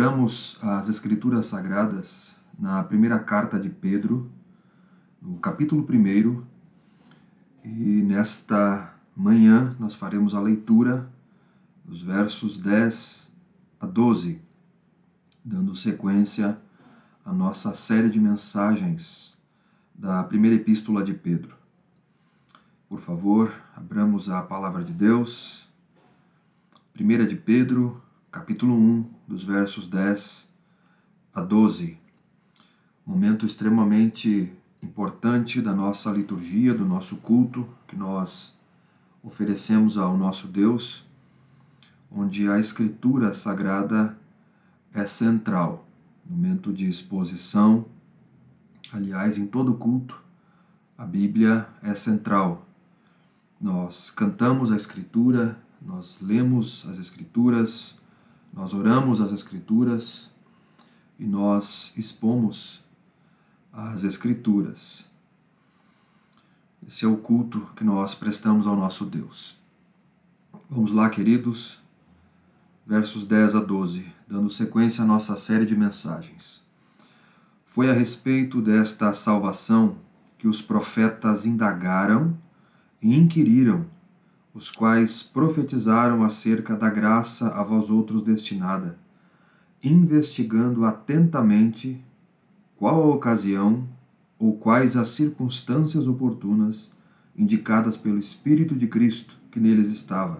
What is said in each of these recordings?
Abramos as Escrituras Sagradas na primeira carta de Pedro, no capítulo 1, e nesta manhã nós faremos a leitura dos versos 10 a 12, dando sequência à nossa série de mensagens da primeira epístola de Pedro. Por favor, abramos a palavra de Deus. 1 de Pedro, capítulo 1, dos versos 10 a 12. Momento extremamente importante da nossa liturgia, do nosso culto, que nós oferecemos ao nosso Deus, onde a Escritura Sagrada é central. Momento de exposição. Aliás, em todo culto, a Bíblia é central. Nós cantamos a Escritura, nós lemos as Escrituras, nós oramos as Escrituras e nós expomos as Escrituras. Esse é o culto que nós prestamos ao nosso Deus. Vamos lá, queridos, versos 10 a 12, dando sequência à nossa série de mensagens. Foi a respeito desta salvação que os profetas indagaram e inquiriram, os quais profetizaram acerca da graça a vós outros destinada, investigando atentamente qual a ocasião ou quais as circunstâncias oportunas indicadas pelo Espírito de Cristo que neles estava,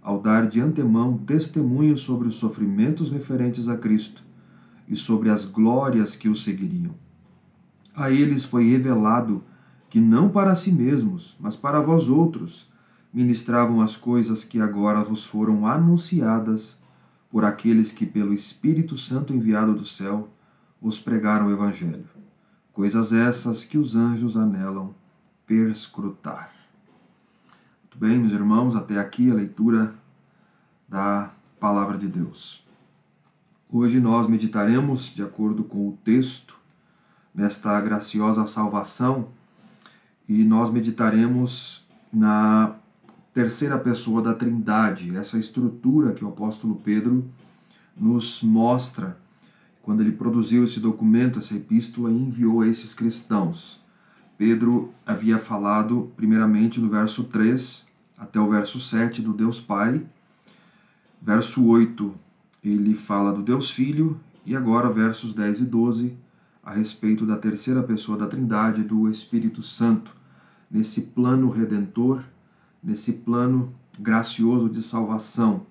ao dar de antemão testemunho sobre os sofrimentos referentes a Cristo e sobre as glórias que o seguiriam. A eles foi revelado que não para si mesmos, mas para vós outros, ministravam as coisas que agora vos foram anunciadas por aqueles que pelo Espírito Santo enviado do céu vos pregaram o Evangelho. Coisas essas que os anjos anelam perscrutar. Muito bem, meus irmãos, até aqui a leitura da Palavra de Deus. Hoje nós meditaremos, de acordo com o texto, nesta graciosa salvação, e nós meditaremos na terceira pessoa da Trindade, essa estrutura que o apóstolo Pedro nos mostra quando ele produziu esse documento, essa epístola, e enviou a esses cristãos. Pedro havia falado, primeiramente, no verso 3 até o verso 7, do Deus Pai. Verso 8, ele fala do Deus Filho, e agora, versos 10 e 12, a respeito da terceira pessoa da Trindade, do Espírito Santo, nesse plano redentor, nesse plano gracioso de salvação.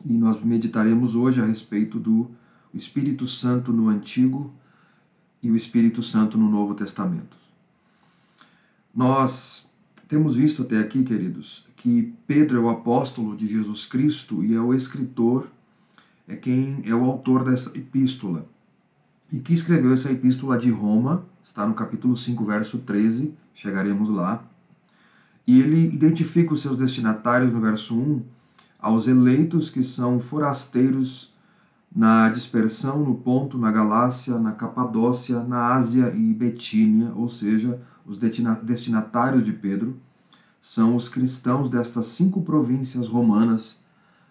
E nós meditaremos hoje a respeito do Espírito Santo no Antigo e o Espírito Santo no Novo Testamento. Nós temos visto até aqui, queridos, que Pedro é o apóstolo de Jesus Cristo e é o escritor, é quem é o autor dessa epístola. E que escreveu essa epístola de Roma, está no capítulo 5, verso 13, chegaremos lá. E ele identifica os seus destinatários no verso 1, aos eleitos que são forasteiros na dispersão, no Ponto, na Galácia, na Capadócia, na Ásia e Betínia, ou seja, os destinatários de Pedro, são os cristãos destas 5 províncias romanas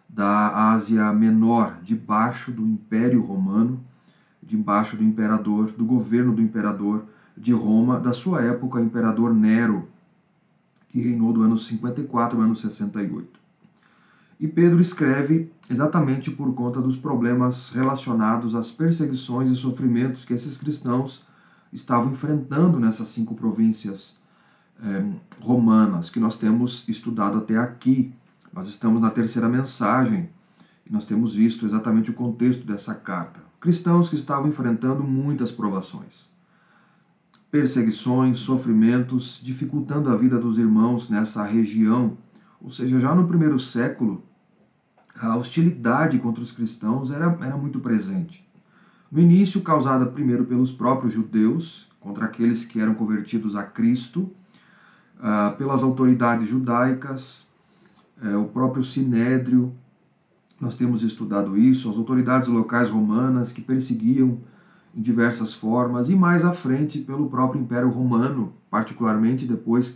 da Ásia Menor, debaixo do Império Romano, debaixo do imperador, do governo do imperador de Roma, da sua época, imperador Nero, que reinou do ano 54 ao ano 68. E Pedro escreve exatamente por conta dos problemas relacionados às perseguições e sofrimentos que esses cristãos estavam enfrentando nessas 5 províncias romanas, que nós temos estudado até aqui. Nós estamos na terceira mensagem e nós temos visto exatamente o contexto dessa carta. Cristãos que estavam enfrentando muitas provações, perseguições, sofrimentos, dificultando a vida dos irmãos nessa região. Ou seja, já no primeiro século, a hostilidade contra os cristãos era muito presente. No início, causada primeiro pelos próprios judeus, contra aqueles que eram convertidos a Cristo, pelas autoridades judaicas, o próprio Sinédrio, nós temos estudado isso, as autoridades locais romanas que perseguiam em diversas formas, e mais à frente pelo próprio Império Romano, particularmente depois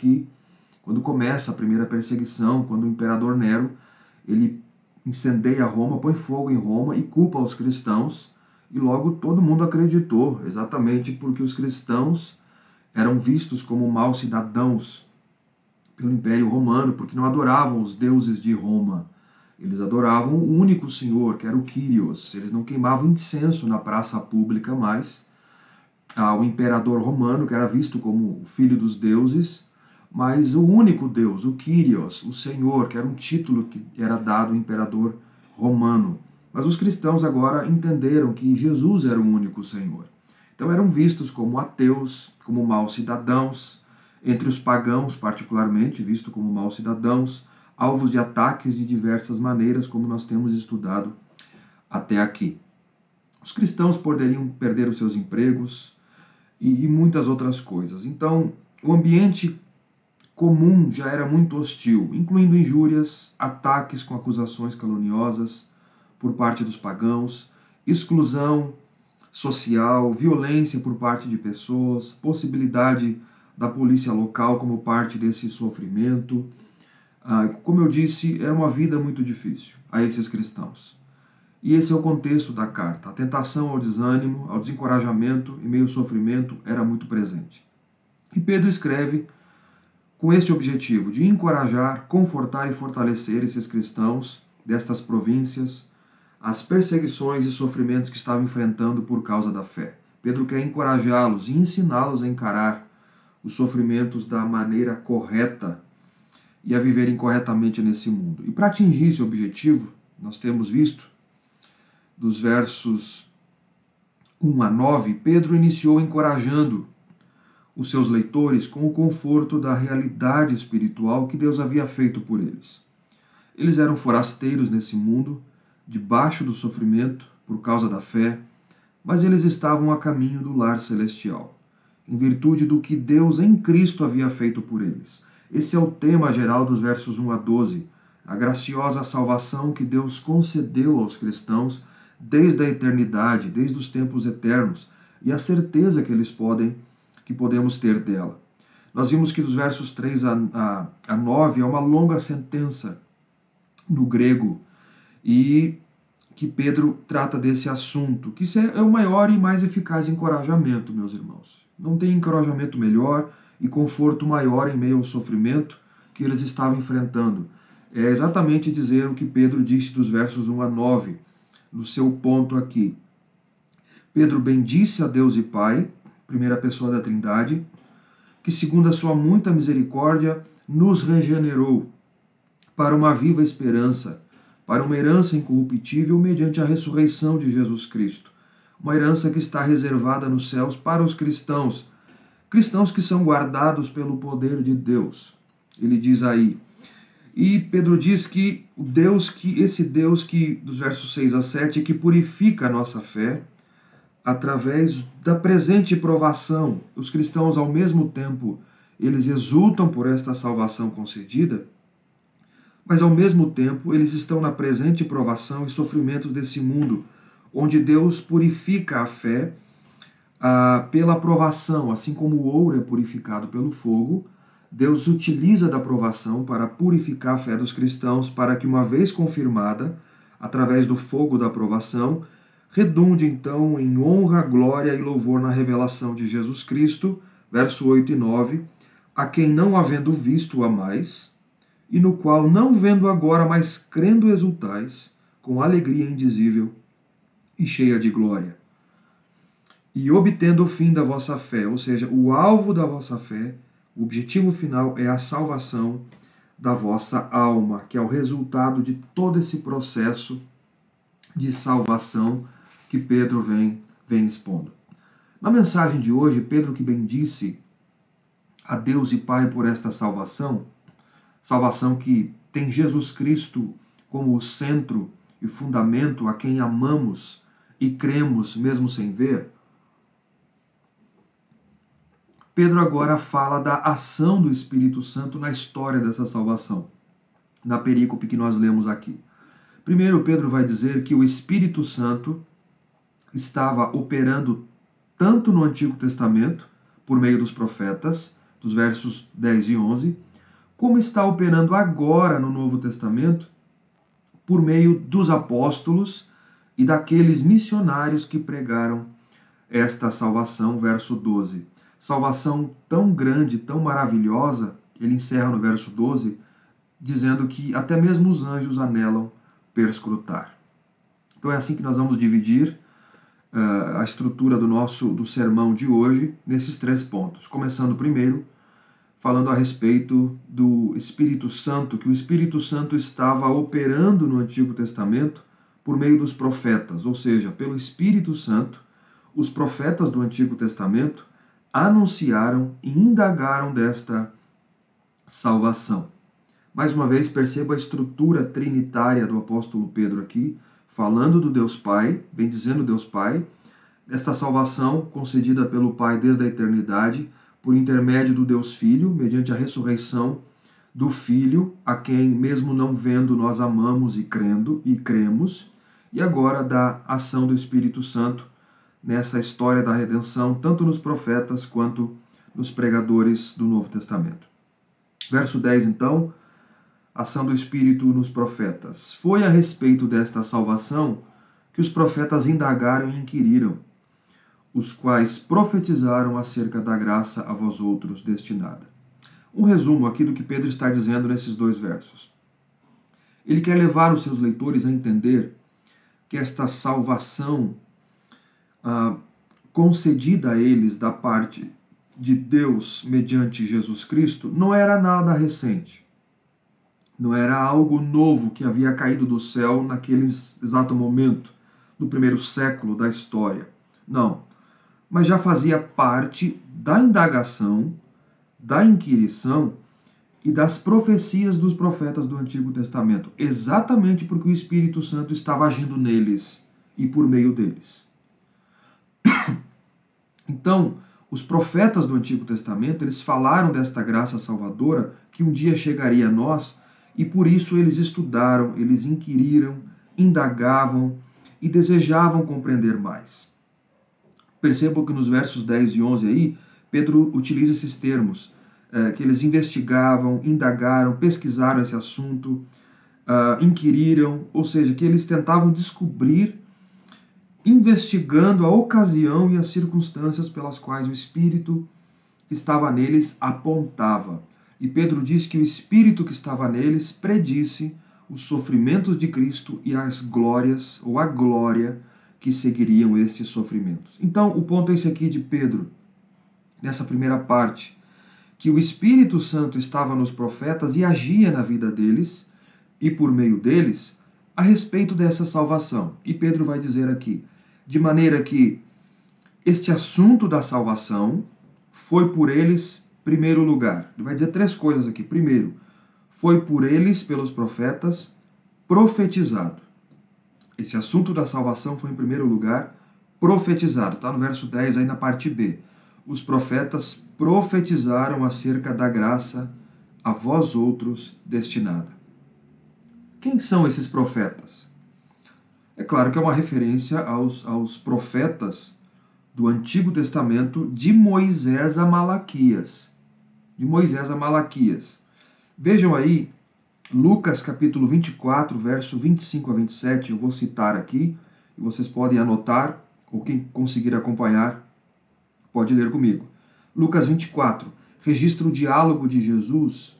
quando começa a primeira perseguição, quando o imperador Nero, ele incendeia Roma, põe fogo em Roma e culpa os cristãos, e logo todo mundo acreditou, exatamente porque os cristãos eram vistos como maus cidadãos pelo Império Romano, porque não adoravam os deuses de Roma. Eles adoravam o único Senhor, que era o Kyrios. Eles não queimavam incenso na praça pública mais ao imperador romano, que era visto como o filho dos deuses, mas o único Deus, o Kyrios, o Senhor, que era um título que era dado ao imperador romano. Mas os cristãos agora entenderam que Jesus era o único Senhor. Então eram vistos como ateus, como maus cidadãos, entre os pagãos particularmente, visto como maus cidadãos, alvos de ataques de diversas maneiras, como nós temos estudado até aqui. Os cristãos poderiam perder os seus empregos e muitas outras coisas. Então, o ambiente comum já era muito hostil, incluindo injúrias, ataques com acusações caluniosas por parte dos pagãos, exclusão social, violência por parte de pessoas, possibilidade da polícia local como parte desse sofrimento. Como eu disse, era uma vida muito difícil a esses cristãos. E esse é o contexto da carta. A tentação ao desânimo, ao desencorajamento e meio sofrimento era muito presente. E Pedro escreve com este objetivo de encorajar, confortar e fortalecer esses cristãos destas províncias, as perseguições e sofrimentos que estavam enfrentando por causa da fé. Pedro quer encorajá-los e ensiná-los a encarar os sofrimentos da maneira correta e a viverem corretamente nesse mundo. E para atingir esse objetivo, nós temos visto, dos versos 1 a 9, Pedro iniciou encorajando os seus leitores com o conforto da realidade espiritual que Deus havia feito por eles. Eles eram forasteiros nesse mundo, debaixo do sofrimento, por causa da fé, mas eles estavam a caminho do lar celestial, em virtude do que Deus em Cristo havia feito por eles. Esse é o tema geral dos versos 1 a 12, a graciosa salvação que Deus concedeu aos cristãos desde a eternidade, desde os tempos eternos, e a certeza que podemos ter dela. Nós vimos que dos versos 3 a 9 é uma longa sentença no grego, e que Pedro trata desse assunto, que é o maior e mais eficaz encorajamento, meus irmãos. Não tem encorajamento melhor e conforto maior em meio ao sofrimento que eles estavam enfrentando. É exatamente dizer o que Pedro disse dos versos 1 a 9, no seu ponto aqui. Pedro bendisse a Deus e Pai, primeira pessoa da Trindade, que segundo a sua muita misericórdia nos regenerou para uma viva esperança, para uma herança incorruptível mediante a ressurreição de Jesus Cristo. Uma herança que está reservada nos céus para os cristãos, cristãos que são guardados pelo poder de Deus. Ele diz aí. E Pedro diz que esse Deus que, dos versos 6 a 7, que purifica a nossa fé, através da presente provação. Os cristãos, ao mesmo tempo, eles exultam por esta salvação concedida, mas ao mesmo tempo eles estão na presente provação e sofrimento desse mundo, onde Deus purifica a fé pela provação, assim como o ouro é purificado pelo fogo. Deus utiliza da provação para purificar a fé dos cristãos, para que, uma vez confirmada, através do fogo da provação, redunde então em honra, glória e louvor na revelação de Jesus Cristo, verso 8 e 9, a quem não havendo visto amais, e no qual não vendo agora, mas crendo exultais, com alegria indizível e cheia de glória. E obtendo o fim da vossa fé, ou seja, o alvo da vossa fé, o objetivo final é a salvação da vossa alma, que é o resultado de todo esse processo de salvação que Pedro vem expondo. Na mensagem de hoje, Pedro, que bendisse a Deus e Pai por esta salvação que tem Jesus Cristo como o centro e fundamento, a quem amamos e cremos mesmo sem ver, Pedro agora fala da ação do Espírito Santo na história dessa salvação, na perícope que nós lemos aqui. Primeiro, Pedro vai dizer que o Espírito Santo estava operando tanto no Antigo Testamento, por meio dos profetas, dos versos 10 e 11, como está operando agora no Novo Testamento, por meio dos apóstolos e daqueles missionários que pregaram esta salvação, verso 12. Salvação tão grande, tão maravilhosa, ele encerra no verso 12, dizendo que até mesmo os anjos anelam perscrutar. Então é assim que nós vamos dividir a estrutura do sermão de hoje nesses 3 pontos. Começando primeiro, falando a respeito do Espírito Santo, que o Espírito Santo estava operando no Antigo Testamento por meio dos profetas, ou seja, pelo Espírito Santo, os profetas do Antigo Testamento anunciaram e indagaram desta salvação. Mais uma vez, perceba a estrutura trinitária do apóstolo Pedro aqui, falando do Deus Pai, bendizendo Deus Pai, esta salvação concedida pelo Pai desde a eternidade, por intermédio do Deus Filho, mediante a ressurreição do Filho, a quem, mesmo não vendo, nós amamos e cremos, e agora da ação do Espírito Santo nessa história da redenção, tanto nos profetas quanto nos pregadores do Novo Testamento. Verso 10, então, ação do Espírito nos profetas. Foi a respeito desta salvação que os profetas indagaram e inquiriram, os quais profetizaram acerca da graça a vós outros destinada. Um resumo aqui do que Pedro está dizendo nesses 2 versos. Ele quer levar os seus leitores a entender que esta salvação concedida a eles da parte de Deus mediante Jesus Cristo não era nada recente. Não era algo novo que havia caído do céu naquele exato momento, no primeiro século da história. Não. Mas já fazia parte da indagação, da inquirição e das profecias dos profetas do Antigo Testamento, exatamente porque o Espírito Santo estava agindo neles e por meio deles. Então, os profetas do Antigo Testamento, eles falaram desta graça salvadora que um dia chegaria a nós, e por isso eles estudaram, eles inquiriram, indagavam e desejavam compreender mais. Percebam que nos versos 10 e 11 aí, Pedro utiliza esses termos, que eles investigavam, indagaram, pesquisaram esse assunto, inquiriram, ou seja, que eles tentavam descobrir, investigando a ocasião e as circunstâncias pelas quais o Espírito que estava neles apontava. E Pedro diz que o Espírito que estava neles predisse os sofrimentos de Cristo e as glórias, ou a glória, que seguiriam estes sofrimentos. Então, o ponto é esse aqui de Pedro, nessa primeira parte, que o Espírito Santo estava nos profetas e agia na vida deles, e por meio deles, a respeito dessa salvação. E Pedro vai dizer aqui, de maneira que este assunto da salvação foi por eles primeiro lugar. Ele vai dizer 3 coisas aqui. Primeiro, foi por eles, pelos profetas, profetizado. Esse assunto da salvação foi, em primeiro lugar, profetizado. Está no verso 10, aí na parte B. Os profetas profetizaram acerca da graça a vós outros destinada. Quem são esses profetas? É claro que é uma referência aos profetas do Antigo Testamento de Moisés a Malaquias. De Moisés a Malaquias. Vejam aí, Lucas capítulo 24, verso 25 a 27, eu vou citar aqui, e vocês podem anotar, ou quem conseguir acompanhar, pode ler comigo. Lucas 24, registra o diálogo de Jesus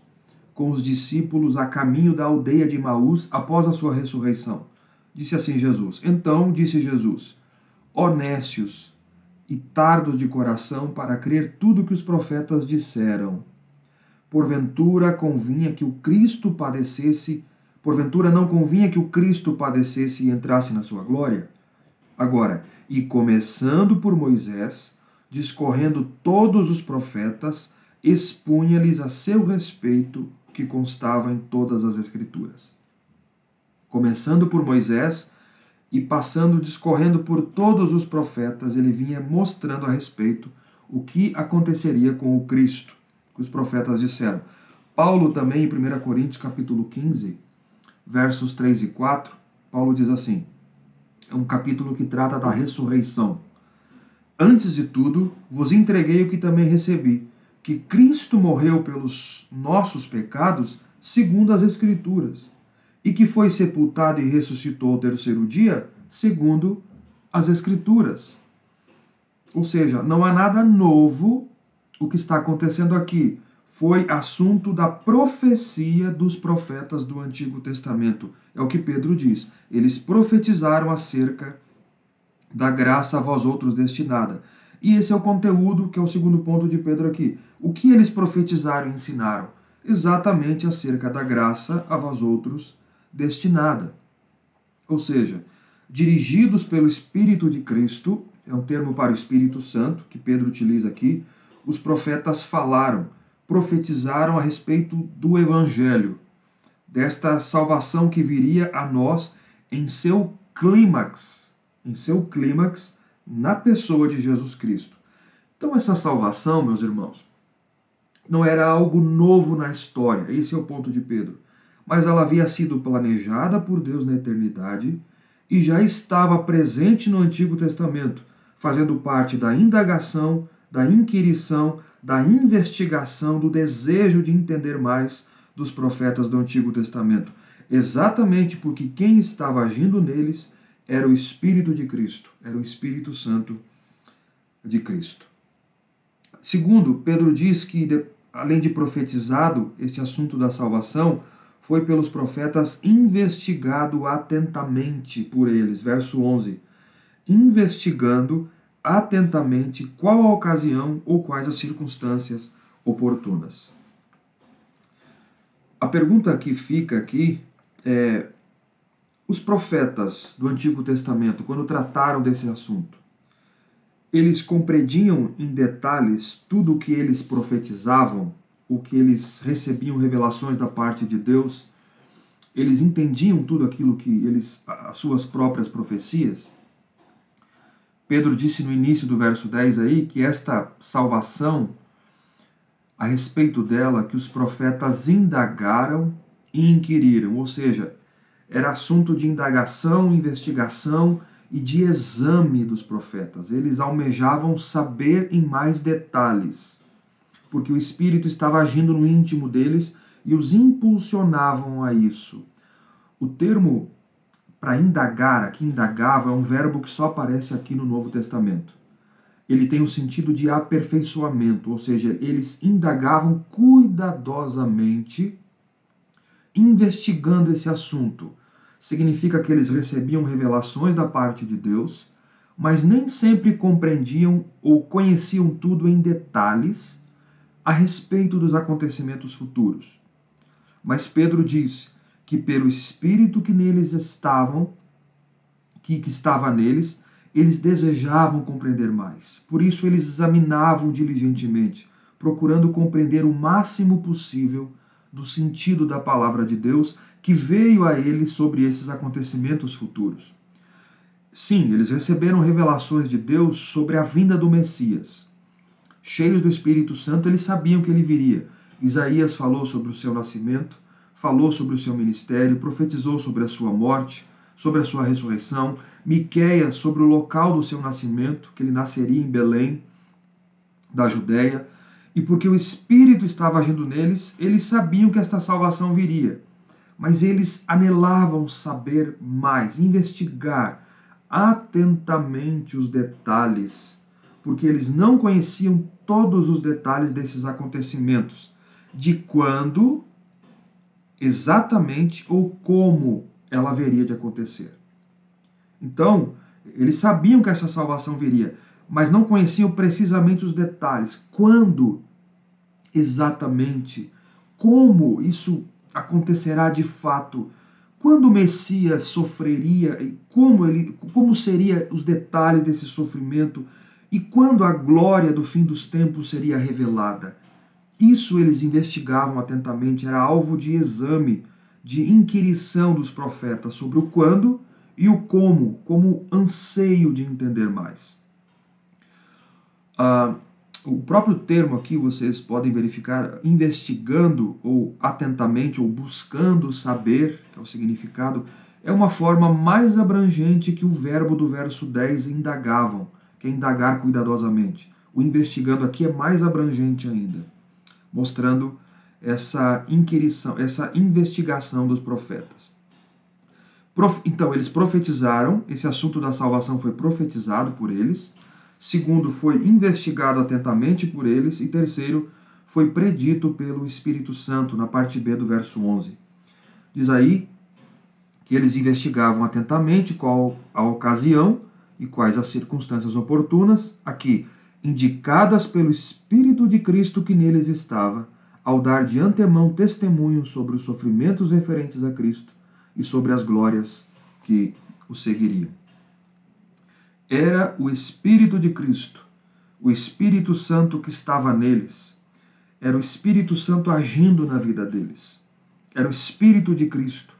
com os discípulos a caminho da aldeia de Emaús após a sua ressurreição. Disse assim Jesus, então disse Jesus, ó nécios e tardos de coração para crer tudo o que os profetas disseram. Porventura convinha que o Cristo padecesse, porventura não convinha que o Cristo padecesse e entrasse na sua glória? Agora, e começando por Moisés, discorrendo todos os profetas, expunha-lhes a seu respeito o que constava em todas as Escrituras. Começando por Moisés e discorrendo por todos os profetas, ele vinha mostrando a respeito o que aconteceria com o Cristo, que os profetas disseram. Paulo também, em 1 Coríntios capítulo 15, versos 3 e 4, Paulo diz assim, é um capítulo que trata da ressurreição. Antes de tudo, vos entreguei o que também recebi, que Cristo morreu pelos nossos pecados, segundo as Escrituras, e que foi sepultado e ressuscitou ao terceiro dia, segundo as Escrituras. Ou seja, não há nada novo o que está acontecendo aqui. Foi assunto da profecia dos profetas do Antigo Testamento. É o que Pedro diz. Eles profetizaram acerca da graça a vós outros destinada. E esse é o conteúdo que é o segundo ponto de Pedro aqui. O que eles profetizaram e ensinaram? Exatamente acerca da graça a vós outros destinada. Ou seja, dirigidos pelo Espírito de Cristo, é um termo para o Espírito Santo, que Pedro utiliza aqui, os profetas falaram, profetizaram a respeito do Evangelho, desta salvação que viria a nós em seu clímax, na pessoa de Jesus Cristo. Então essa salvação, meus irmãos, não era algo novo na história, esse é o ponto de Pedro, mas ela havia sido planejada por Deus na eternidade e já estava presente no Antigo Testamento, fazendo parte da indagação, da inquirição, da investigação, do desejo de entender mais dos profetas do Antigo Testamento. Exatamente porque quem estava agindo neles era o Espírito de Cristo, era o Espírito Santo de Cristo. Segundo, Pedro diz que, além de profetizado, este assunto da salvação foi pelos profetas investigado atentamente por eles. Verso 11. Investigando atentamente qual a ocasião ou quais as circunstâncias oportunas. A pergunta que fica aqui é: os profetas do Antigo Testamento, quando trataram desse assunto, eles compreendiam em detalhes tudo o que eles profetizavam, o que eles recebiam revelações da parte de Deus? Eles entendiam tudo aquilo que as suas próprias profecias? Pedro disse no início do verso 10 aí que esta salvação, a respeito dela, que os profetas indagaram e inquiriram, ou seja, era assunto de indagação, investigação e de exame dos profetas. Eles almejavam saber em mais detalhes, porque o Espírito estava agindo no íntimo deles e os impulsionavam a isso. O termo para indagar, aqui indagava, é um verbo que só aparece aqui no Novo Testamento. Ele tem o sentido de aperfeiçoamento, ou seja, eles indagavam cuidadosamente, investigando esse assunto. Significa que eles recebiam revelações da parte de Deus, mas nem sempre compreendiam ou conheciam tudo em detalhes a respeito dos acontecimentos futuros. Mas Pedro diz que pelo Espírito que neles estavam, que estava neles, eles desejavam compreender mais. Por isso eles examinavam diligentemente, procurando compreender o máximo possível do sentido da palavra de Deus que veio a eles sobre esses acontecimentos futuros. Sim, eles receberam revelações de Deus sobre a vinda do Messias. Cheios do Espírito Santo, eles sabiam que ele viria. Isaías falou sobre o seu nascimento, falou sobre o seu ministério, profetizou sobre a sua morte, sobre a sua ressurreição. Miqueias sobre o local do seu nascimento, que ele nasceria em Belém, da Judéia. E porque o Espírito estava agindo neles, eles sabiam que esta salvação viria. Mas eles anelavam saber mais, investigar atentamente os detalhes, porque eles não conheciam todos os detalhes desses acontecimentos, de quando exatamente ou como ela haveria de acontecer. Então, eles sabiam que essa salvação viria, mas não conheciam precisamente os detalhes, quando exatamente, como isso acontecerá de fato, quando o Messias sofreria, como seriam os detalhes desse sofrimento e quando a glória do fim dos tempos seria revelada. Isso eles investigavam atentamente, era alvo de exame, de inquirição dos profetas sobre o quando e o como anseio de entender mais. O próprio termo aqui vocês podem verificar, investigando ou atentamente ou buscando saber, que é o significado, é uma forma mais abrangente que o verbo do verso 10, indagavam, que é indagar cuidadosamente. O investigando aqui é mais abrangente ainda, mostrando essa inquirição, essa investigação dos profetas. Então, eles profetizaram, esse assunto da salvação foi profetizado por eles. Segundo, foi investigado atentamente por eles. E terceiro, foi predito pelo Espírito Santo, na parte B do verso 11. Diz aí que eles investigavam atentamente qual a ocasião e quais as circunstâncias oportunas, aqui indicadas pelo Espírito de Cristo que neles estava, ao dar de antemão testemunho sobre os sofrimentos referentes a Cristo e sobre as glórias que o seguiriam. Era o Espírito de Cristo, o Espírito Santo que estava neles. Era o Espírito Santo agindo na vida deles. Era o Espírito de Cristo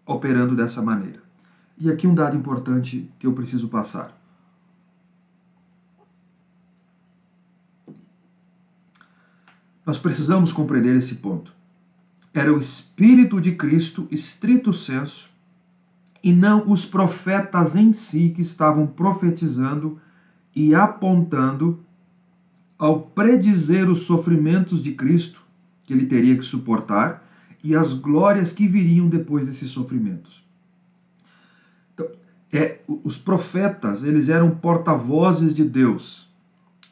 operando dessa maneira. E aqui um dado importante que eu preciso passar. Nós precisamos compreender esse ponto. Era o Espírito de Cristo, estrito sensu, e não os profetas em si que estavam profetizando e apontando ao predizer os sofrimentos de Cristo, que ele teria que suportar, e as glórias que viriam depois desses sofrimentos. Então, os profetas, eles eram porta-vozes de Deus.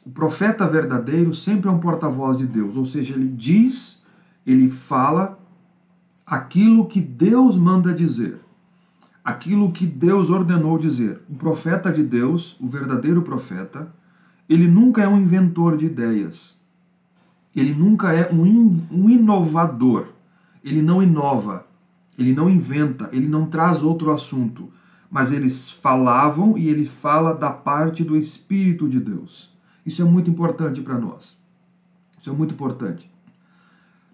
O profeta verdadeiro sempre é um porta-voz de Deus, ou seja, ele diz, ele fala aquilo que Deus manda dizer, aquilo que Deus ordenou dizer. O profeta de Deus, o verdadeiro profeta, ele nunca é um inventor de ideias, ele nunca é um inovador, ele não inova, ele não inventa, ele não traz outro assunto, mas eles falavam e ele fala da parte do Espírito de Deus. Isso é muito importante para nós. Isso é muito importante.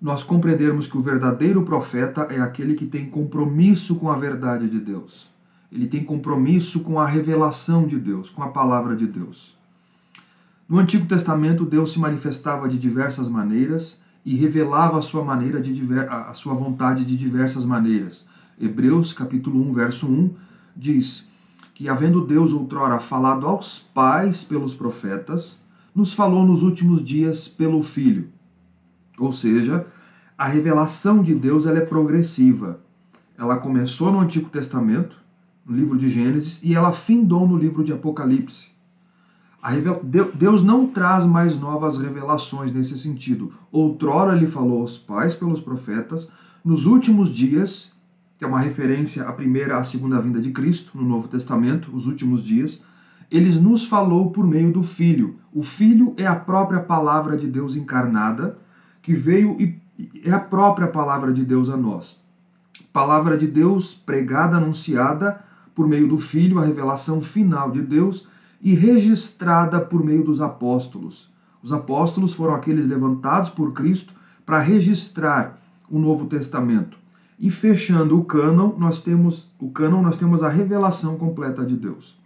Nós compreendermos que o verdadeiro profeta é aquele que tem compromisso com a verdade de Deus. Ele tem compromisso com a revelação de Deus, com a palavra de Deus. No Antigo Testamento, Deus se manifestava de diversas maneiras e revelava a sua maneira a sua vontade de diversas maneiras. Hebreus, capítulo 1, verso 1, diz que, havendo Deus outrora falado aos pais pelos profetas, nos falou nos últimos dias pelo Filho. Ou seja, a revelação de Deus ela é progressiva. Ela começou no Antigo Testamento, no livro de Gênesis, e ela findou no livro de Apocalipse. Deus não traz mais novas revelações nesse sentido. Outrora ele falou aos pais pelos profetas, nos últimos dias, que é uma referência à primeira e à segunda vinda de Cristo, no Novo Testamento, os últimos dias, ele nos falou por meio do Filho. O Filho é a própria palavra de Deus encarnada, que veio e é a própria palavra de Deus a nós. Palavra de Deus pregada, anunciada por meio do Filho, a revelação final de Deus, e registrada por meio dos apóstolos. Os apóstolos foram aqueles levantados por Cristo para registrar o Novo Testamento. E fechando o cânon, nós temos a revelação completa de Deus.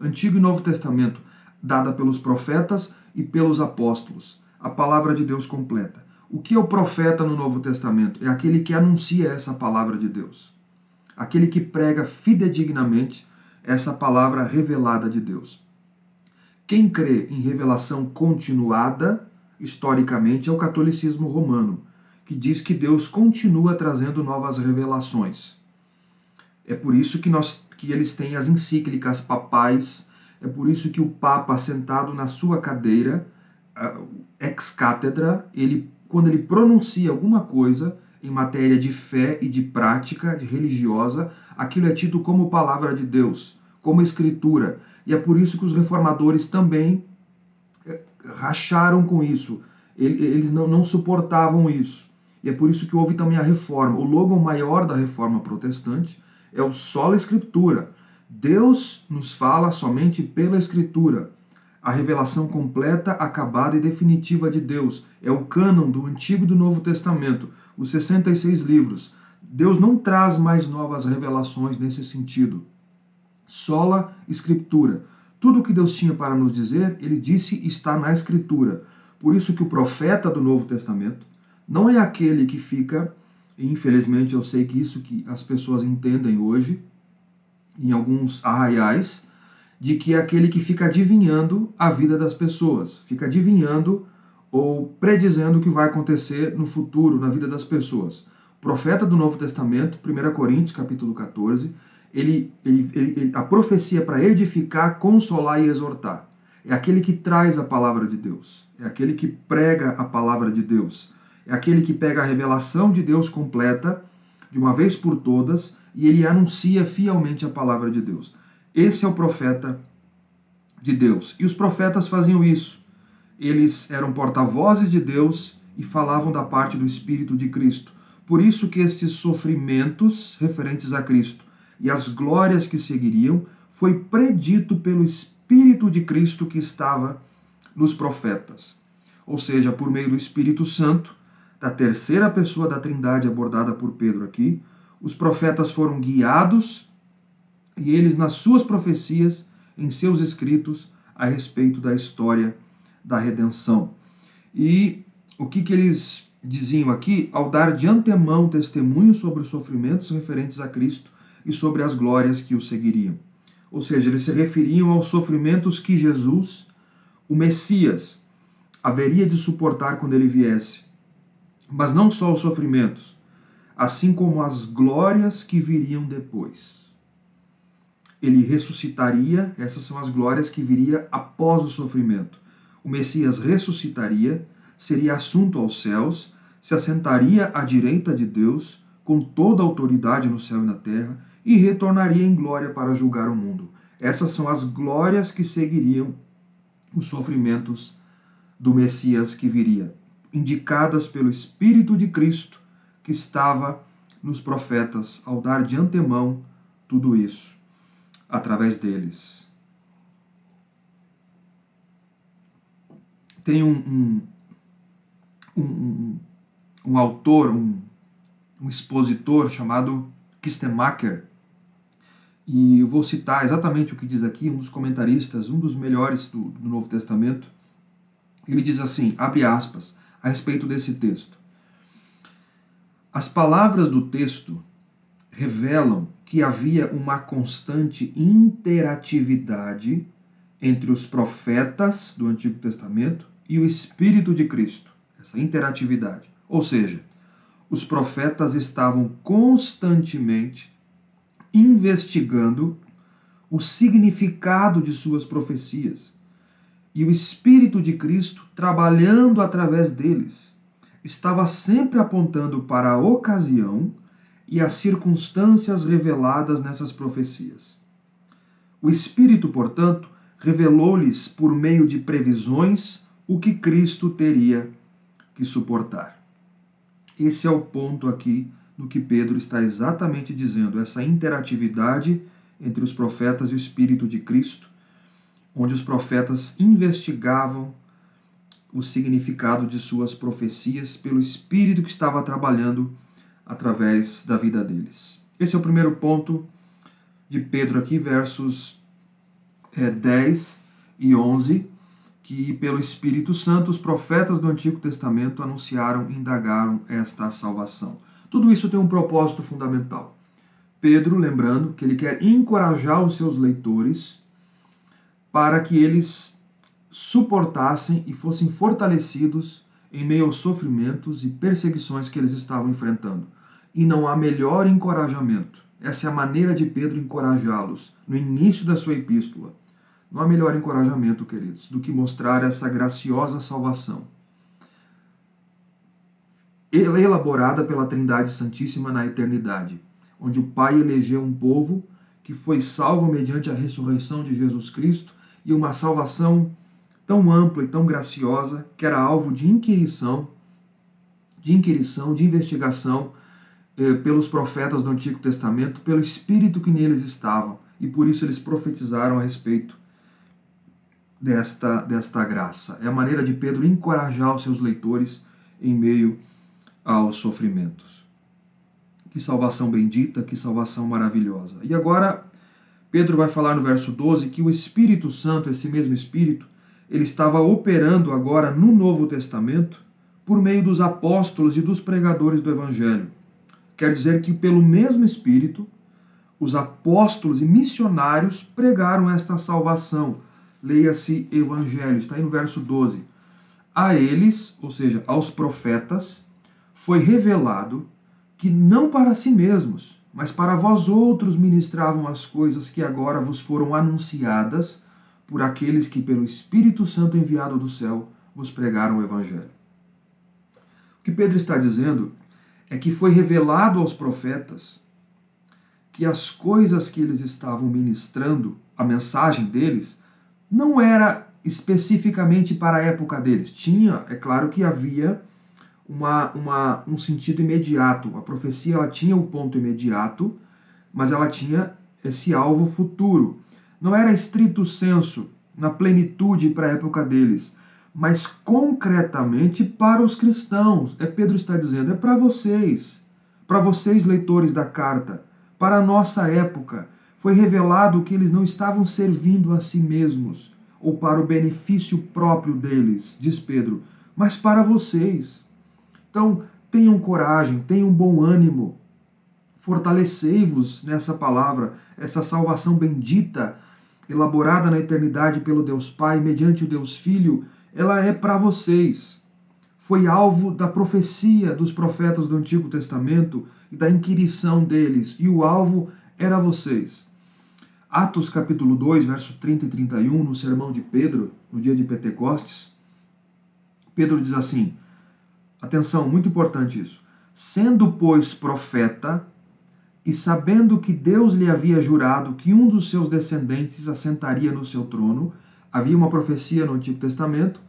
Antigo e Novo Testamento, dada pelos profetas e pelos apóstolos. A palavra de Deus completa. O que é o profeta no Novo Testamento? É aquele que anuncia essa palavra de Deus. Aquele que prega fidedignamente essa palavra revelada de Deus. Quem crê em revelação continuada, historicamente, é o catolicismo romano, que diz que Deus continua trazendo novas revelações. É por isso que eles têm as encíclicas papais, é por isso que o Papa, sentado na sua cadeira, ex-cátedra, quando ele pronuncia alguma coisa em matéria de fé e de prática de religiosa, aquilo é tido como palavra de Deus, como escritura. E é por isso que os reformadores também racharam com isso. Eles não suportavam isso. E é por isso que houve também a reforma. O logo maior da reforma protestante é o sola escritura. Deus nos fala somente pela escritura. A revelação completa, acabada e definitiva de Deus. É o cânon do Antigo e do Novo Testamento, os 66 livros. Deus não traz mais novas revelações nesse sentido. Sola Escritura. Tudo o que Deus tinha para nos dizer, ele disse está na Escritura. Por isso que o profeta do Novo Testamento não é aquele que fica, e infelizmente eu sei que isso que as pessoas entendem hoje, em alguns arraiais, de que é aquele que fica adivinhando a vida das pessoas, fica adivinhando ou predizendo o que vai acontecer no futuro, na vida das pessoas. O profeta do Novo Testamento, 1 Coríntios, capítulo 14, a profecia para edificar, consolar e exortar. É aquele que traz a palavra de Deus. É aquele que prega a palavra de Deus. É aquele que pega a revelação de Deus completa, de uma vez por todas, e ele anuncia fielmente a palavra de Deus. Esse é o profeta de Deus. E os profetas faziam isso. Eles eram porta-vozes de Deus e falavam da parte do Espírito de Cristo. Por isso que estes sofrimentos referentes a Cristo e as glórias que seguiriam foi predito pelo Espírito de Cristo que estava nos profetas. Ou seja, por meio do Espírito Santo, da terceira pessoa da Trindade abordada por Pedro aqui, os profetas foram guiados e eles, nas suas profecias, em seus escritos, a respeito da história da redenção. E o que eles diziam aqui? Ao dar de antemão testemunho sobre os sofrimentos referentes a Cristo e sobre as glórias que o seguiriam. Ou seja, eles se referiam aos sofrimentos que Jesus, o Messias, haveria de suportar quando ele viesse. Mas não só os sofrimentos, assim como as glórias que viriam depois. Ele ressuscitaria, essas são as glórias que viria após o sofrimento. O Messias ressuscitaria, seria assunto aos céus, se assentaria à direita de Deus, com toda a autoridade no céu e na terra, e retornaria em glória para julgar o mundo. Essas são as glórias que seguiriam os sofrimentos do Messias que viria, indicadas pelo Espírito de Cristo que estava nos profetas ao dar de antemão tudo isso através deles. Tem um autor, um expositor chamado Kistemaker, e eu vou citar exatamente o que diz aqui, um dos comentaristas, um dos melhores do Novo Testamento. Ele diz assim, abre aspas, a respeito desse texto. As palavras do texto revelam que havia uma constante interatividade entre os profetas do Antigo Testamento e o Espírito de Cristo. Essa interatividade. Ou seja, os profetas estavam constantemente investigando o significado de suas profecias e o Espírito de Cristo, trabalhando através deles, estava sempre apontando para a ocasião e as circunstâncias reveladas nessas profecias. O Espírito, portanto, revelou-lhes por meio de previsões o que Cristo teria que suportar. Esse é o ponto aqui no que Pedro está exatamente dizendo, essa interatividade entre os profetas e o Espírito de Cristo, onde os profetas investigavam o significado de suas profecias pelo Espírito que estava trabalhando através da vida deles. Esse é o primeiro ponto de Pedro aqui, versos 10 e 11, que pelo Espírito Santo os profetas do Antigo Testamento anunciaram e indagaram esta salvação. Tudo isso tem um propósito fundamental. Pedro, lembrando que ele quer encorajar os seus leitores para que eles suportassem e fossem fortalecidos em meio aos sofrimentos e perseguições que eles estavam enfrentando. E não há melhor encorajamento. Essa é a maneira de Pedro encorajá-los no início da sua epístola. Não há melhor encorajamento, queridos, do que mostrar essa graciosa salvação, elaborada pela Trindade Santíssima na eternidade, onde o Pai elegeu um povo que foi salvo mediante a ressurreição de Jesus Cristo, e uma salvação tão ampla e tão graciosa que era alvo de inquirição, de investigação pelos profetas do Antigo Testamento, pelo Espírito que neles estava, e por isso eles profetizaram a respeito desta graça. É a maneira de Pedro encorajar os seus leitores em meio aos sofrimentos. Que salvação bendita, que salvação maravilhosa. E agora, Pedro vai falar no verso 12 que o Espírito Santo, esse mesmo Espírito, ele estava operando agora no Novo Testamento por meio dos apóstolos e dos pregadores do Evangelho. Quer dizer que pelo mesmo Espírito, os apóstolos e missionários pregaram esta salvação. Leia-se Evangelho, está aí no verso 12. A eles, ou seja, aos profetas, foi revelado que não para si mesmos, mas para vós outros ministravam as coisas que agora vos foram anunciadas por aqueles que pelo Espírito Santo enviado do céu vos pregaram o Evangelho. O que Pedro está dizendo é que foi revelado aos profetas que as coisas que eles estavam ministrando, a mensagem deles, não era especificamente para a época deles. Tinha, é claro que havia um sentido imediato. A profecia ela tinha o ponto imediato, mas ela tinha esse alvo futuro. Não era estrito sensu, na plenitude para a época deles, mas concretamente para os cristãos. Pedro está dizendo, é para vocês leitores da carta, para a nossa época. Foi revelado que eles não estavam servindo a si mesmos, ou para o benefício próprio deles, diz Pedro, mas para vocês. Então, tenham coragem, tenham bom ânimo, fortalecei-vos nessa palavra, essa salvação bendita, elaborada na eternidade pelo Deus Pai, mediante o Deus Filho, ela é para vocês. Foi alvo da profecia dos profetas do Antigo Testamento e da inquirição deles, e o alvo era vocês. Atos capítulo 2, verso 30 e 31, no sermão de Pedro, no dia de Pentecostes, Pedro diz assim, atenção, muito importante isso, sendo, pois, profeta, e sabendo que Deus lhe havia jurado que um dos seus descendentes assentaria no seu trono, havia uma profecia no Antigo Testamento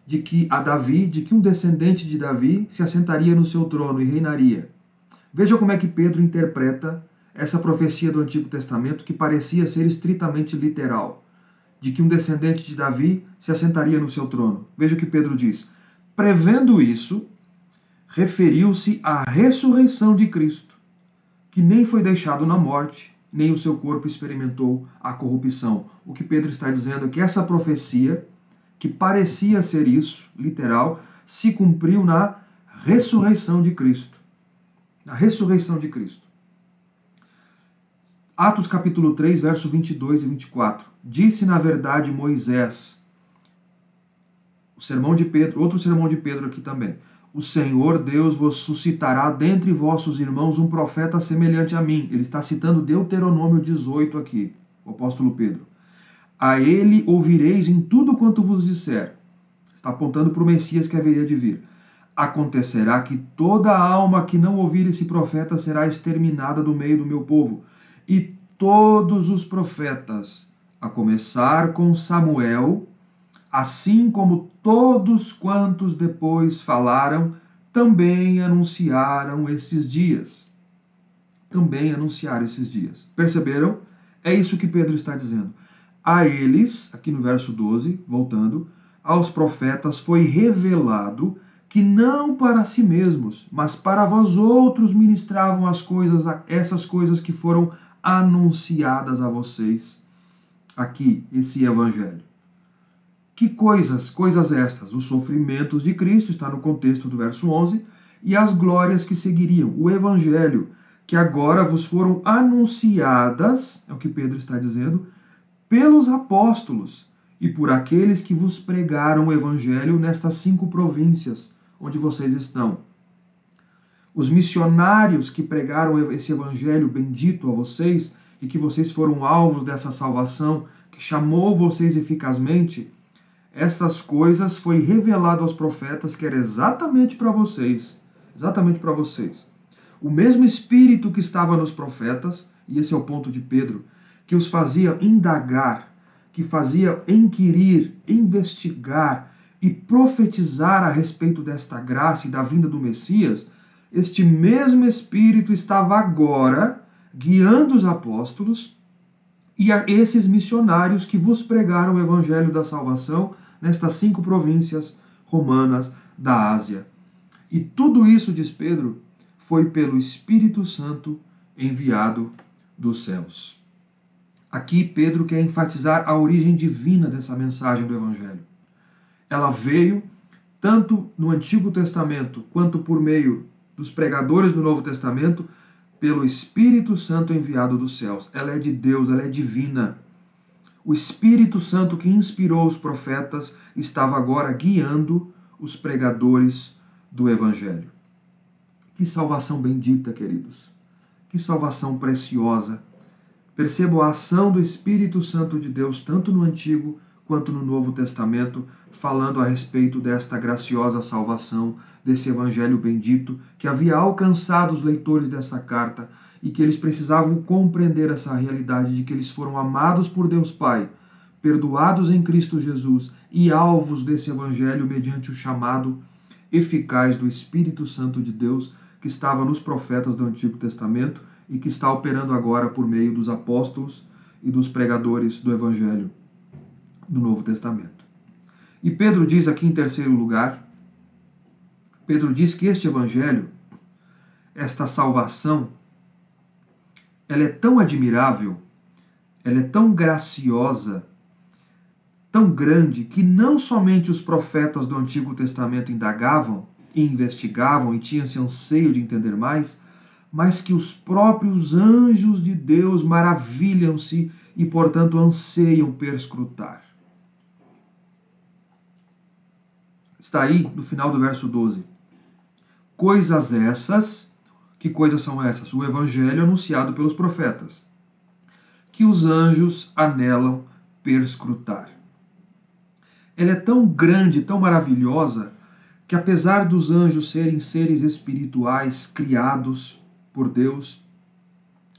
de que um descendente de Davi se assentaria no seu trono e reinaria. Veja como é que Pedro interpreta essa profecia do Antigo Testamento que parecia ser estritamente literal, de que um descendente de Davi se assentaria no seu trono. Veja o que Pedro diz. Prevendo isso, referiu-se à ressurreição de Cristo, que nem foi deixado na morte, nem o seu corpo experimentou a corrupção. O que Pedro está dizendo é que essa profecia, que parecia ser isso, literal, se cumpriu na ressurreição de Cristo. Na ressurreição de Cristo. Atos capítulo 3, verso 22 e 24. Disse na verdade Moisés, o sermão de Pedro, outro sermão de Pedro aqui também. O Senhor Deus vos suscitará dentre vossos irmãos um profeta semelhante a mim. Ele está citando Deuteronômio 18 aqui, o apóstolo Pedro. A ele ouvireis em tudo quanto vos disser. Está apontando para o Messias que haveria de vir. Acontecerá que toda alma que não ouvir esse profeta será exterminada do meio do meu povo. E todos os profetas, a começar com Samuel, assim como todos quantos depois falaram, também anunciaram estes dias. Também anunciaram esses dias. Perceberam? É isso que Pedro está dizendo. A eles, aqui no verso 12, voltando, aos profetas foi revelado que não para si mesmos, mas para vós outros ministravam essas coisas que foram anunciadas a vocês aqui, esse evangelho. Que coisas? Coisas estas. Os sofrimentos de Cristo, está no contexto do verso 11, e as glórias que seguiriam. O evangelho, que agora vos foram anunciadas, é o que Pedro está dizendo, pelos apóstolos e por aqueles que vos pregaram o evangelho nestas 5 províncias onde vocês estão. Os missionários que pregaram esse evangelho bendito a vocês e que vocês foram alvos dessa salvação, que chamou vocês eficazmente, essas coisas foi revelado aos profetas que era exatamente para vocês. Exatamente para vocês. O mesmo Espírito que estava nos profetas, e esse é o ponto de Pedro, que os fazia indagar, que fazia inquirir, investigar e profetizar a respeito desta graça e da vinda do Messias, este mesmo Espírito estava agora guiando os apóstolos e a esses missionários que vos pregaram o evangelho da salvação nestas 5 províncias romanas da Ásia. E tudo isso, diz Pedro, foi pelo Espírito Santo enviado dos céus. Aqui Pedro quer enfatizar a origem divina dessa mensagem do evangelho. Ela veio tanto no Antigo Testamento quanto por meio dos pregadores do Novo Testamento, pelo Espírito Santo enviado dos céus. Ela é de Deus, ela é divina. O Espírito Santo que inspirou os profetas estava agora guiando os pregadores do Evangelho. Que salvação bendita, queridos. Que salvação preciosa. Percebo a ação do Espírito Santo de Deus, tanto no Antigo quanto no Novo Testamento, falando a respeito desta graciosa salvação, desse Evangelho bendito, que havia alcançado os leitores dessa carta e que eles precisavam compreender essa realidade de que eles foram amados por Deus Pai, perdoados em Cristo Jesus e alvos desse Evangelho mediante o chamado eficaz do Espírito Santo de Deus, que estava nos profetas do Antigo Testamento e que está operando agora por meio dos apóstolos e dos pregadores do Evangelho do Novo Testamento. E Pedro diz aqui em terceiro lugar, Pedro diz que este Evangelho, esta salvação, ela é tão admirável, ela é tão graciosa, tão grande, que não somente os profetas do Antigo Testamento indagavam e investigavam e tinham esse anseio de entender mais, mas que os próprios anjos de Deus maravilham-se e, portanto, anseiam perscrutar. Está aí no final do verso 12. Coisas essas, que coisas são essas? O Evangelho anunciado pelos profetas, que os anjos anelam perscrutar. Ela é tão grande, tão maravilhosa, que apesar dos anjos serem seres espirituais criados por Deus,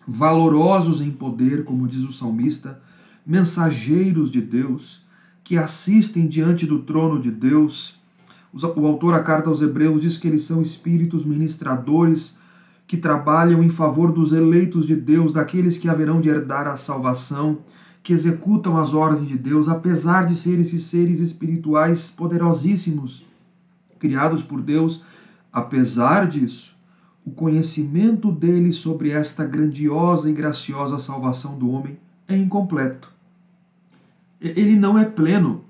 valorosos em poder, como diz o salmista, mensageiros de Deus, que assistem diante do trono de Deus. O autor da carta aos Hebreus diz que eles são espíritos ministradores que trabalham em favor dos eleitos de Deus, daqueles que haverão de herdar a salvação, que executam as ordens de Deus, apesar de serem esses seres espirituais poderosíssimos, criados por Deus. Apesar disso, o conhecimento deles sobre esta grandiosa e graciosa salvação do homem é incompleto. Ele não é pleno.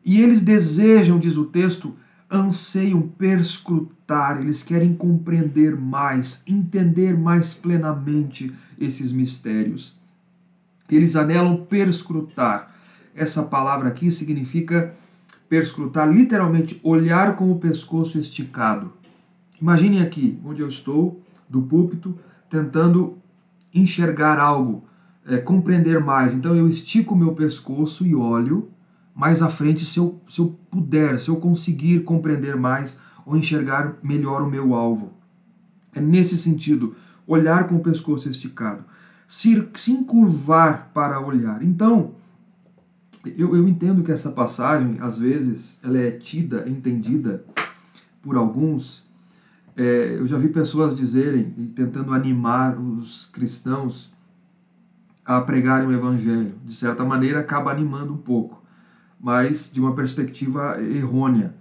E eles desejam, diz o texto, anseiam perscrutar, eles querem compreender mais, entender mais plenamente esses mistérios. Eles anelam perscrutar. Essa palavra aqui significa perscrutar, literalmente, olhar com o pescoço esticado. Imaginem aqui, onde eu estou, do púlpito, tentando enxergar algo, compreender mais. Então eu estico o meu pescoço e olho mais à frente se eu puder, se eu conseguir compreender mais ou enxergar melhor o meu alvo. É nesse sentido, olhar com o pescoço esticado. Se encurvar para olhar. Então, eu entendo que essa passagem, às vezes, ela é entendida por alguns. Eu já vi pessoas dizerem, e tentando animar os cristãos a pregarem o Evangelho. De certa maneira, acaba animando um pouco, mas de uma perspectiva errônea.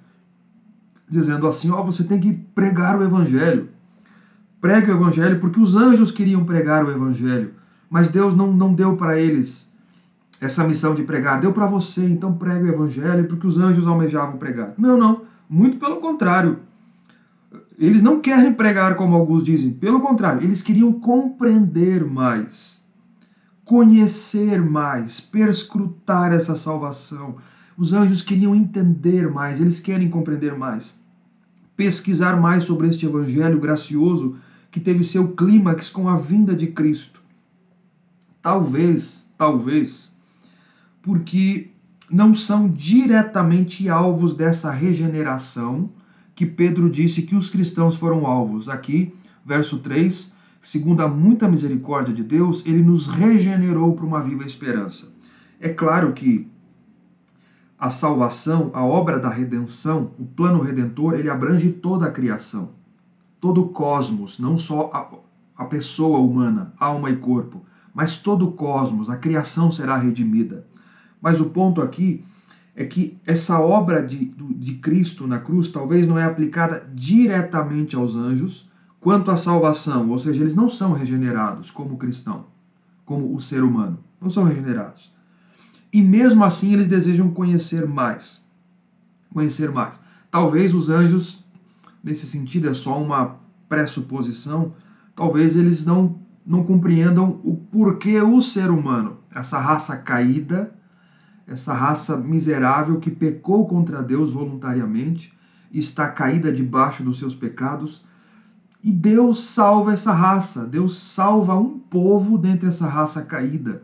Dizendo assim, você tem que pregar o Evangelho. Pregue o Evangelho porque os anjos queriam pregar o Evangelho, mas Deus não deu para eles essa missão de pregar. Deu para você, então pregue o Evangelho porque os anjos almejavam pregar. Não, muito pelo contrário. Eles não querem pregar como alguns dizem. Pelo contrário, eles queriam compreender mais, conhecer mais, perscrutar essa salvação. Os anjos queriam entender mais, eles querem compreender mais, pesquisar mais sobre este evangelho gracioso que teve seu clímax com a vinda de Cristo. Talvez, porque não são diretamente alvos dessa regeneração que Pedro disse que os cristãos foram alvos. Aqui, verso 3, segundo a muita misericórdia de Deus, ele nos regenerou para uma viva esperança. É claro que a salvação, a obra da redenção, o plano redentor, ele abrange toda a criação, todo o cosmos, não só a pessoa humana, alma e corpo, mas todo o cosmos, a criação será redimida. Mas o ponto aqui é que essa obra de Cristo na cruz talvez não é aplicada diretamente aos anjos quanto à salvação, ou seja, eles não são regenerados como o cristão, como o ser humano, não são regenerados. E mesmo assim eles desejam conhecer mais. Talvez os anjos, nesse sentido, é só uma pressuposição, talvez eles não compreendam o porquê o ser humano, essa raça caída, essa raça miserável que pecou contra Deus voluntariamente, está caída debaixo dos seus pecados, E Deus salva essa raça, Deus salva um povo dentre essa raça caída.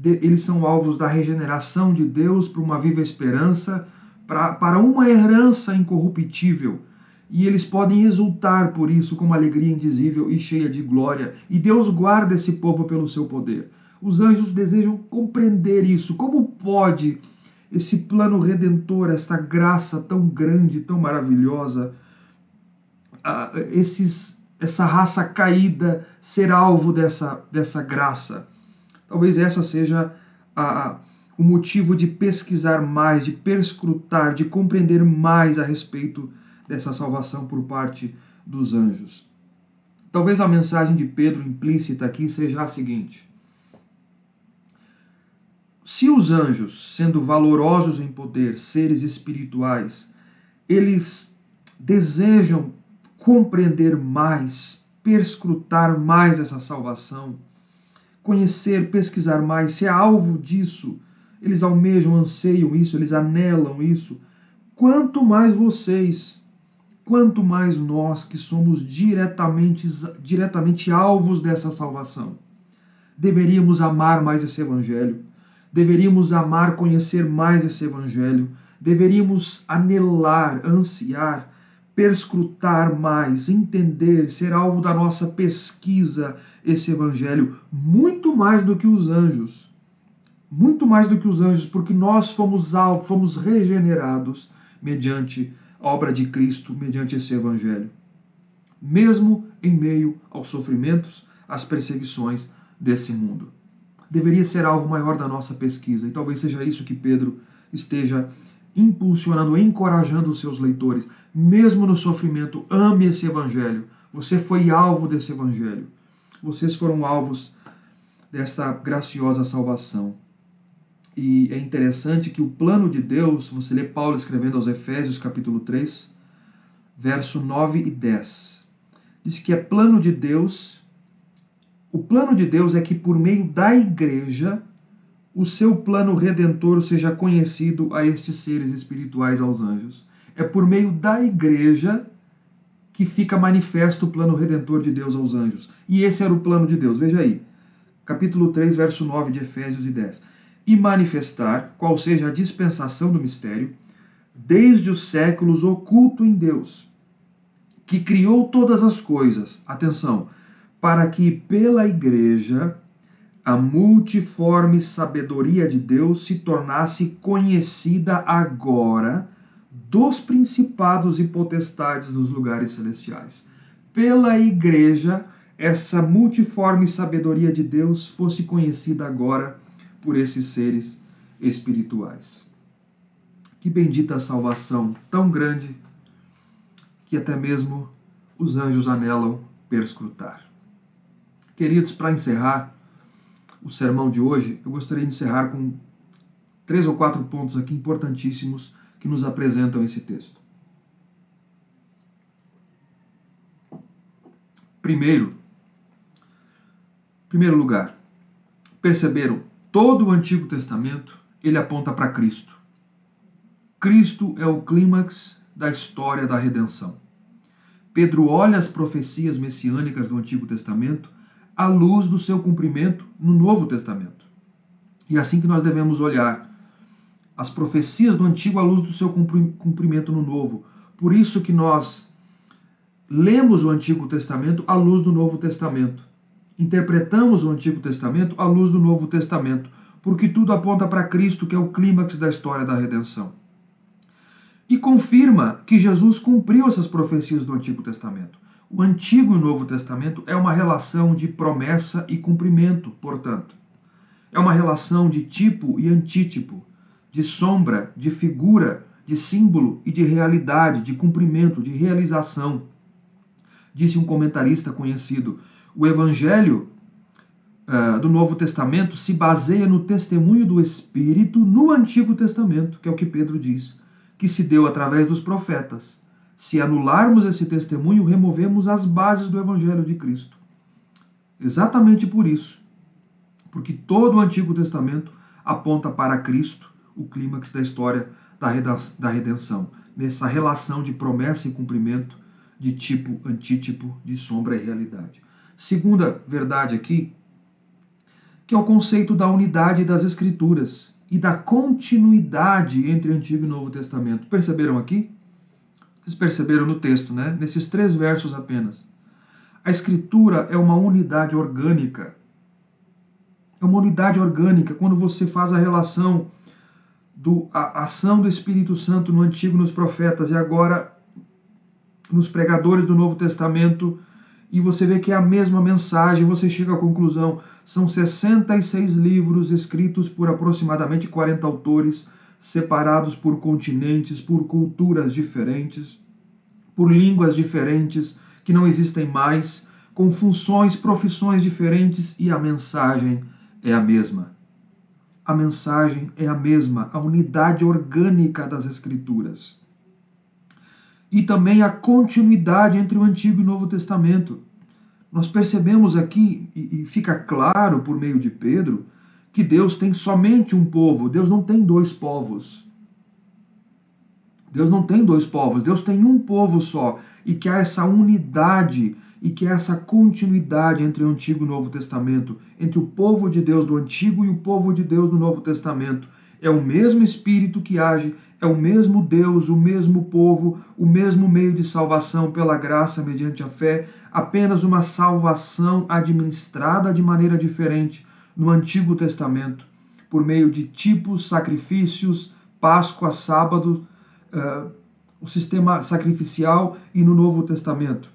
Eles são alvos da regeneração de Deus para uma viva esperança, para uma herança incorruptível. E eles podem exultar por isso com uma alegria indizível e cheia de glória. E Deus guarda esse povo pelo seu poder. Os anjos desejam compreender isso. Como pode esse plano redentor, esta graça tão grande, tão maravilhosa, essa raça caída ser alvo dessa graça? Talvez essa seja o motivo de pesquisar mais, de perscrutar, de compreender mais a respeito dessa salvação por parte dos anjos. Talvez a mensagem de Pedro implícita aqui seja a seguinte: se os anjos, sendo valorosos em poder, seres espirituais, eles desejam compreender mais, perscrutar mais essa salvação, conhecer, pesquisar mais, ser alvo disso, eles almejam, anseiam isso, eles anelam isso, quanto mais vocês, quanto mais nós que somos diretamente alvos dessa salvação. Deveríamos amar mais esse evangelho, deveríamos amar, conhecer mais esse evangelho, deveríamos anelar, ansiar, perscrutar mais, entender, ser alvo da nossa pesquisa esse evangelho, muito mais do que os anjos. Muito mais do que os anjos, porque nós fomos regenerados mediante a obra de Cristo, mediante esse evangelho. Mesmo em meio aos sofrimentos, às perseguições desse mundo. Deveria ser alvo maior da nossa pesquisa, e talvez seja isso que Pedro esteja impulsionando, encorajando os seus leitores. Mesmo no sofrimento, ame esse evangelho. Você foi alvo desse evangelho. Vocês foram alvos dessa graciosa salvação. E é interessante que o plano de Deus, você lê Paulo escrevendo aos Efésios, capítulo 3, verso 9 e 10. Diz que é plano de Deus, o plano de Deus é que por meio da igreja, o seu plano redentor seja conhecido a estes seres espirituais, aos anjos. É por meio da igreja que fica manifesto o plano redentor de Deus aos anjos. E esse era o plano de Deus. Veja aí, capítulo 3, verso 9 de Efésios e 10. E manifestar qual seja a dispensação do mistério, desde os séculos oculto em Deus, que criou todas as coisas, atenção, para que pela igreja a multiforme sabedoria de Deus se tornasse conhecida agora dos principados e potestades dos lugares celestiais. Pela igreja, essa multiforme sabedoria de Deus fosse conhecida agora por esses seres espirituais. Que bendita salvação tão grande que até mesmo os anjos anelam perscrutar. Queridos, para encerrar o sermão de hoje, eu gostaria de encerrar com 3 ou 4 pontos aqui importantíssimos que nos apresentam esse texto. Primeiro lugar, perceberam? Todo o Antigo Testamento, ele aponta para Cristo. Cristo é o clímax da história da redenção. Pedro olha as profecias messiânicas do Antigo Testamento à luz do seu cumprimento no Novo Testamento. E é assim que nós devemos olhar as profecias do Antigo à luz do seu cumprimento no Novo. Por isso que nós lemos o Antigo Testamento à luz do Novo Testamento. Interpretamos o Antigo Testamento à luz do Novo Testamento, porque tudo aponta para Cristo, que é o clímax da história da redenção. E confirma que Jesus cumpriu essas profecias do Antigo Testamento. O Antigo e o Novo Testamento é uma relação de promessa e cumprimento, portanto. É uma relação de tipo e antítipo, de sombra, de figura, de símbolo e de realidade, de cumprimento, de realização. Disse um comentarista conhecido: o Evangelho do Novo Testamento se baseia no testemunho do Espírito no Antigo Testamento, que é o que Pedro diz, que se deu através dos profetas. Se anularmos esse testemunho, removemos as bases do Evangelho de Cristo. Exatamente por isso, porque todo o Antigo Testamento aponta para Cristo, o clímax da história da redenção, nessa relação de promessa e cumprimento, de tipo, antítipo, de sombra e realidade. Segunda verdade aqui, que é o conceito da unidade das Escrituras e da continuidade entre Antigo e Novo Testamento. Perceberam aqui? Vocês perceberam no texto, né? Nesses 3 versos apenas. A Escritura é uma unidade orgânica. É uma unidade orgânica quando você faz a relação a ação do Espírito Santo no Antigo, nos profetas, e agora nos pregadores do Novo Testamento, e você vê que é a mesma mensagem, você chega à conclusão. São 66 livros escritos por aproximadamente 40 autores, separados por continentes, por culturas diferentes, por línguas diferentes, que não existem mais, com funções, profissões diferentes, e a mensagem é a mesma. A mensagem é a mesma, a unidade orgânica das Escrituras. E também a continuidade entre o Antigo e o Novo Testamento. Nós percebemos aqui, e fica claro por meio de Pedro, que Deus tem somente um povo, Deus não tem 2 povos. Deus não tem 2 povos, Deus tem um povo só, e que há essa unidade e que há essa continuidade entre o Antigo e o Novo Testamento, entre o povo de Deus do Antigo e o povo de Deus do Novo Testamento. É o mesmo Espírito que age, é o mesmo Deus, o mesmo povo, o mesmo meio de salvação pela graça mediante a fé, apenas uma salvação administrada de maneira diferente no Antigo Testamento, por meio de tipos, sacrifícios, Páscoa, sábado, o sistema sacrificial, e no Novo Testamento,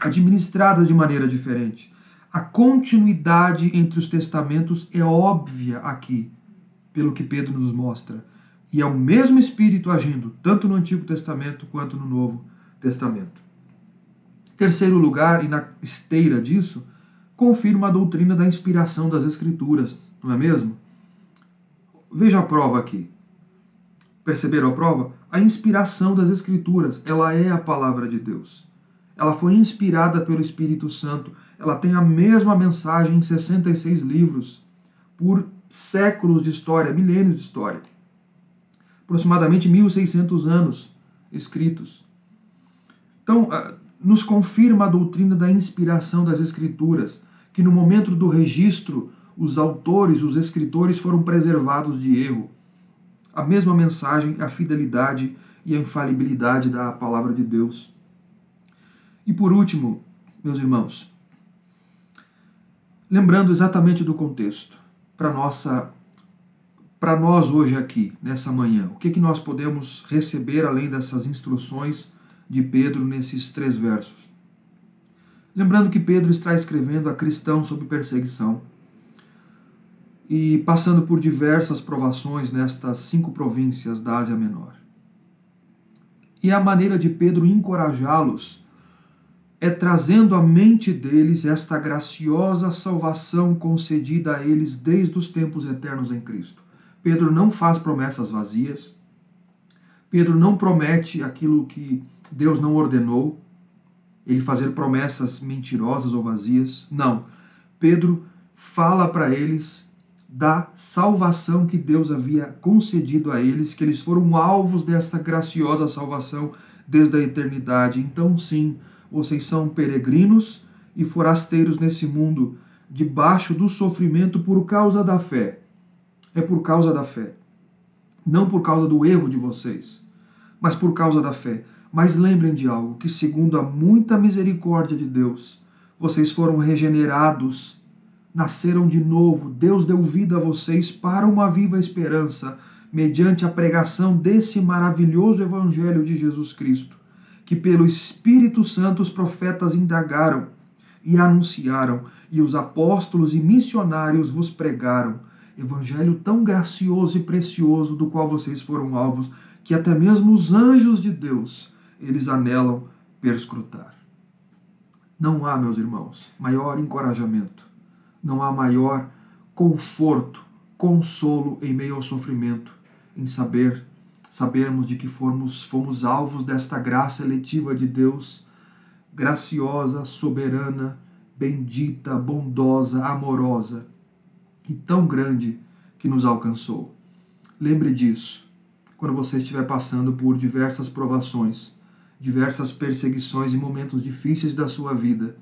administradas de maneira diferente. A continuidade entre os testamentos é óbvia aqui, pelo que Pedro nos mostra. E é o mesmo Espírito agindo, tanto no Antigo Testamento quanto no Novo Testamento. Terceiro lugar, e na esteira disso, confirma a doutrina da inspiração das Escrituras, não é mesmo? Veja a prova aqui. Perceberam a prova? A inspiração das Escrituras, ela é a palavra de Deus. Ela foi inspirada pelo Espírito Santo. Ela tem a mesma mensagem em 66 livros, por séculos de história, milênios de história. Aproximadamente 1.600 anos escritos. Então, nos confirma a doutrina da inspiração das Escrituras, que no momento do registro, os autores, os escritores foram preservados de erro. A mesma mensagem, a fidelidade e a infalibilidade da palavra de Deus. E por último, meus irmãos, lembrando exatamente do contexto, para nós hoje aqui, nessa manhã, o que nós podemos receber além dessas instruções de Pedro nesses 3 versos? Lembrando que Pedro está escrevendo a cristãos sob perseguição, e passando por diversas provações nestas 5 províncias da Ásia Menor. E a maneira de Pedro encorajá-los é trazendo à mente deles esta graciosa salvação concedida a eles desde os tempos eternos em Cristo. Pedro não faz promessas vazias. Pedro não promete aquilo que Deus não ordenou, ele fazer promessas mentirosas ou vazias. Não. Pedro fala para eles da salvação que Deus havia concedido a eles, que eles foram alvos desta graciosa salvação desde a eternidade. Então, sim, vocês são peregrinos e forasteiros nesse mundo, debaixo do sofrimento por causa da fé. É por causa da fé. Não por causa do erro de vocês, mas por causa da fé. Mas lembrem de algo, que segundo a muita misericórdia de Deus, vocês foram regenerados, nasceram de novo, Deus deu vida a vocês para uma viva esperança, mediante a pregação desse maravilhoso Evangelho de Jesus Cristo, que pelo Espírito Santo os profetas indagaram e anunciaram, e os apóstolos e missionários vos pregaram. Evangelho tão gracioso e precioso, do qual vocês foram alvos, que até mesmo os anjos de Deus, eles anelam perscrutar. Não há, meus irmãos, maior encorajamento, não há maior conforto, consolo em meio ao sofrimento, em sabermos de que fomos alvos desta graça eletiva de Deus, graciosa, soberana, bendita, bondosa, amorosa e tão grande que nos alcançou. Lembre disso quando você estiver passando por diversas provações, diversas perseguições e momentos difíceis da sua vida,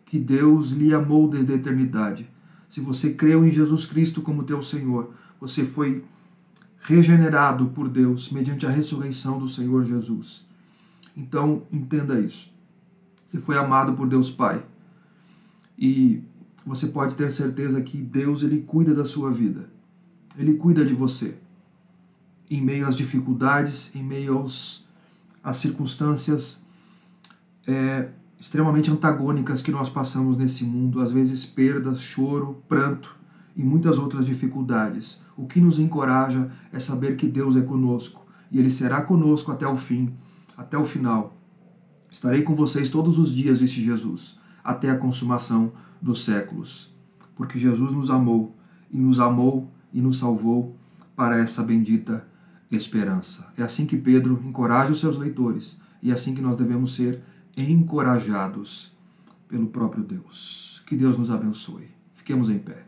que Deus lhe amou desde a eternidade. Se você creu em Jesus Cristo como teu Senhor, você foi regenerado por Deus mediante a ressurreição do Senhor Jesus. Então, entenda isso. Você foi amado por Deus Pai. E você pode ter certeza que Deus, ele cuida da sua vida. Ele cuida de você. Em meio às dificuldades, em meio às circunstâncias extremamente antagônicas que nós passamos nesse mundo, às vezes perdas, choro, pranto e muitas outras dificuldades. O que nos encoraja é saber que Deus é conosco e Ele será conosco até o fim, até o final. Estarei com vocês todos os dias, disse Jesus, até a consumação dos séculos, porque Jesus nos amou e nos salvou para essa bendita esperança. É assim que Pedro encoraja os seus leitores e é assim que nós devemos ser encorajados pelo próprio Deus. Que Deus nos abençoe. Fiquemos em pé.